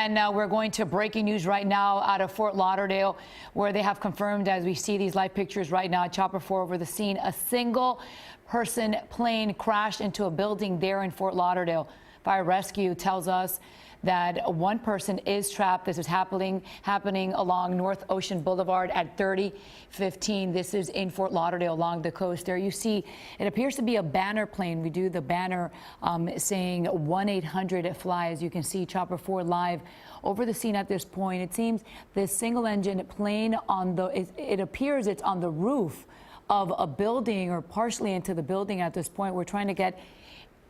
And we're going to breaking news right now out of Fort Lauderdale, where they have confirmed, as we see these live pictures right now, Chopper 4 over the scene, a single person plane crashed into a building there in Fort Lauderdale. Fire Rescue tells us that one person is trapped. This is happening along North Ocean Boulevard at 3015. This is in Fort Lauderdale along the coast. There you see, it appears to be a banner plane. We do the banner saying 1-800-FLY. As you can see, Chopper 4 live over the scene at this point. It seems this single engine plane it appears it's on the roof of a building or partially into the building at this point. We're trying to get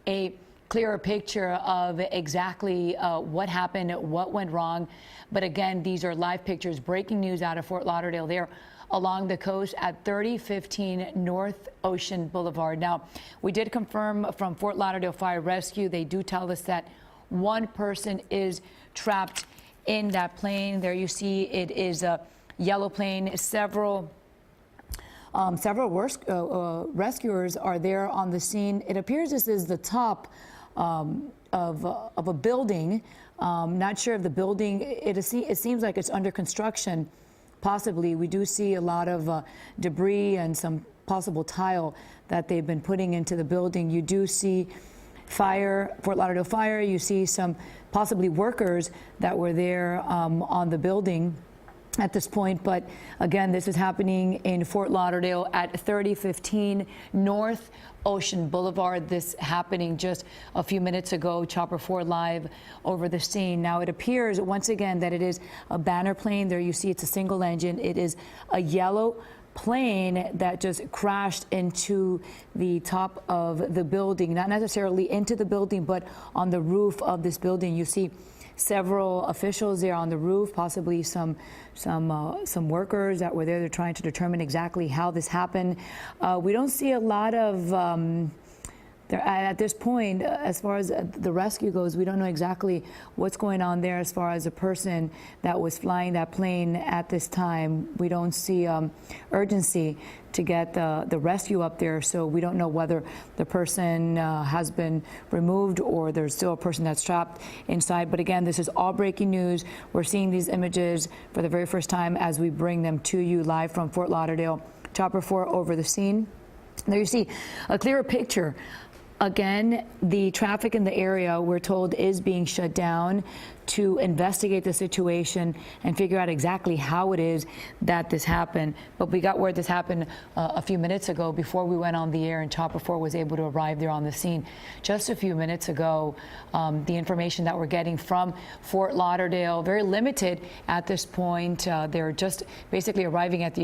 a clearer picture of exactly what happened, what went wrong. But again, these are live pictures, breaking news out of Fort Lauderdale there along the coast at 3015 North Ocean Boulevard. Now, we did confirm from Fort Lauderdale Fire Rescue. They do tell us that one person is trapped in that plane. There you see it is a yellow plane. Several rescuers are there on the scene. It appears this is the top of a building. Not sure if the building, it seems like it's under construction, possibly. We do see a lot of debris and some possible tile that they've been putting into the building. You do see fire, Fort Lauderdale Fire. You see some possibly workers that were there on the building at this point. But again, this is happening in Fort Lauderdale at 3015 North Ocean Boulevard. This happening just a few minutes ago. Chopper 4 live over the scene. Now it appears once again that it is a banner plane. There you see it's a single engine. It is a yellow plane that just crashed into the top of the building, not necessarily into the building, but on the roof of this building. You see several officials there on the roof, possibly some workers that were there. They're trying to determine exactly how this happened. We don't see a lot of at this point, as far as the rescue goes, we don't know exactly what's going on there as far as the person that was flying that plane at this time. We don't see urgency to get the rescue up there, so we don't know whether the person has been removed or there's still a person that's trapped inside. But again, this is all breaking news. We're seeing these images for the very first time as we bring them to you live from Fort Lauderdale. Chopper 4 over the scene. There you see a clearer picture. Again, the traffic in the area, we're told, is being shut down to investigate the situation and figure out exactly how it is that this happened. But we got word this happened a few minutes ago before we went on the air, and Chopper 4 was able to arrive there on the scene just a few minutes ago. The information that we're getting from Fort Lauderdale, very limited at this point. They're just basically arriving at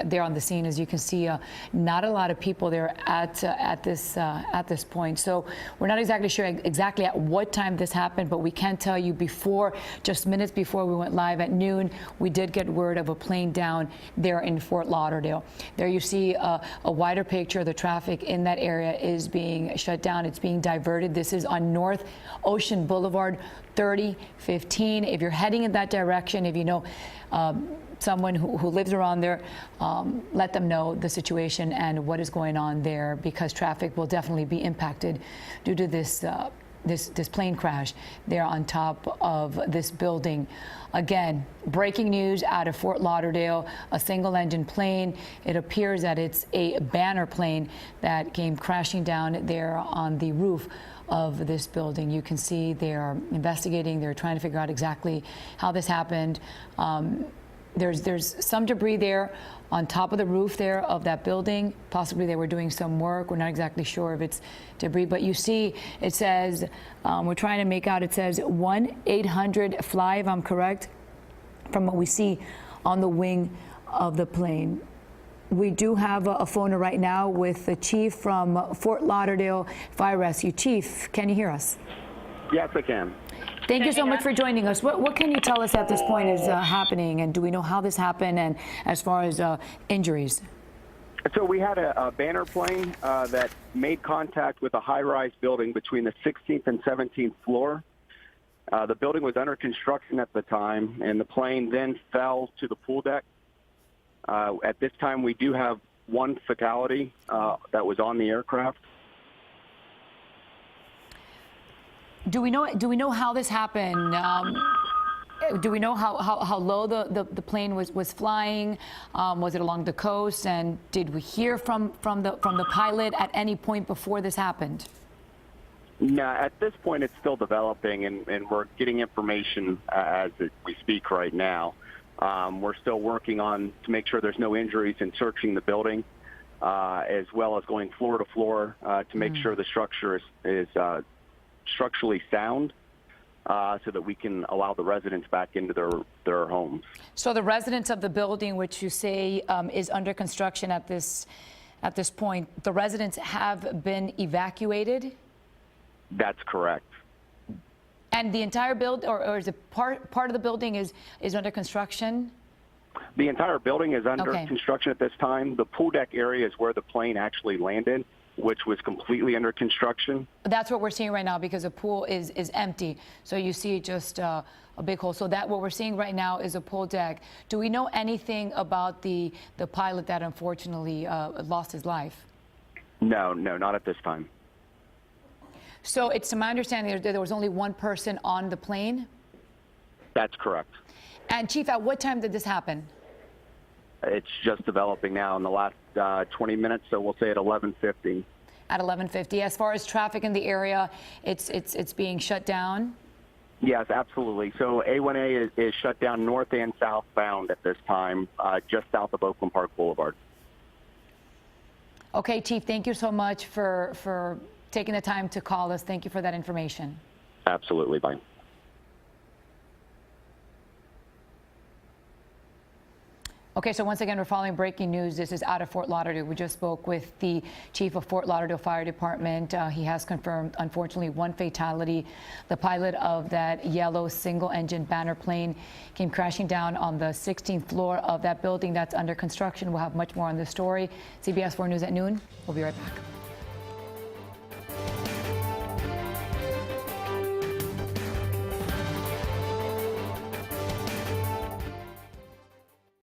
there on the scene. As you can see, not a lot of people there at this point. So we're not exactly sure exactly at what time this happened, but we can tell you just minutes before we went live at noon, we did get word of a plane down there in Fort Lauderdale. There you see a wider picture. The traffic in that area is being shut down. It's being diverted. This is on North Ocean Boulevard, 3015. If you're heading in that direction, if you know someone who lives around there, let them know the situation and what is going on there, because traffic will definitely be impacted due to this plane crash there on top of this building. Again, breaking news out of Fort Lauderdale, a single engine plane. It appears that it's a banner plane that came crashing down there on the roof of this building. You can see they are investigating. They're trying to figure out exactly how this happened. There's some debris there on top of the roof there of that building. Possibly they were doing some work. We're not exactly sure if it's debris, but you see it says, we're trying to make out, it says 1-800-FLY, if I'm correct, from what we see on the wing of the plane. We do have a phone right now with the chief from Fort Lauderdale Fire Rescue. Chief, can you hear us? Yes, I can. Thank you so much for joining us. What can you tell us at this point is happening, and do we know how this happened, and as far as injuries? So we had a banner plane that made contact with a high-rise building between the 16th and 17th floor. The building was under construction at the time, and the plane then fell to the pool deck. At this time, we do have one fatality that was on the aircraft. Do we know how this happened? Do we know how low the plane was flying? Was it along the coast? And did we hear from the pilot at any point before this happened? No, at this point it's still developing, and we're getting information as we speak right now. We're still working on to make sure there's no injuries and searching the building, as well as going floor to floor to make sure the structure is structurally sound, so that we can allow the residents back into their homes. So the residents of the building, which you say is under construction at this point, the residents have been evacuated? That's correct. And the entire build, or is it part of the building is under construction? The entire building is under Okay. construction at this time. The pool deck area is where the plane actually landed, which was completely under construction. That's what we're seeing right now, because the pool is empty. So you see just a big hole. So that what we're seeing right now is a pool deck. Do we know anything about the pilot that unfortunately lost his life? No, not at this time. So it's to my understanding that there was only one person on the plane? That's correct. And Chief, at what time did this happen? It's just developing now in the last 20 minutes, so we'll say at 11:50. At 11:50. As far as traffic in the area, it's being shut down? Yes, absolutely. So A1A is shut down north and southbound at this time, just south of Oakland Park Boulevard. Okay, Chief, thank you so much for taking the time to call us. Thank you for that information. Absolutely. Bye. Okay, so once again, we're following breaking news. This is out of Fort Lauderdale. We just spoke with the chief of Fort Lauderdale Fire Department. He has confirmed, unfortunately, one fatality. The pilot of that yellow single-engine Banner plane came crashing down on the 16th floor of that building that's under construction. We'll have much more on this story. CBS 4 News at noon. We'll be right back.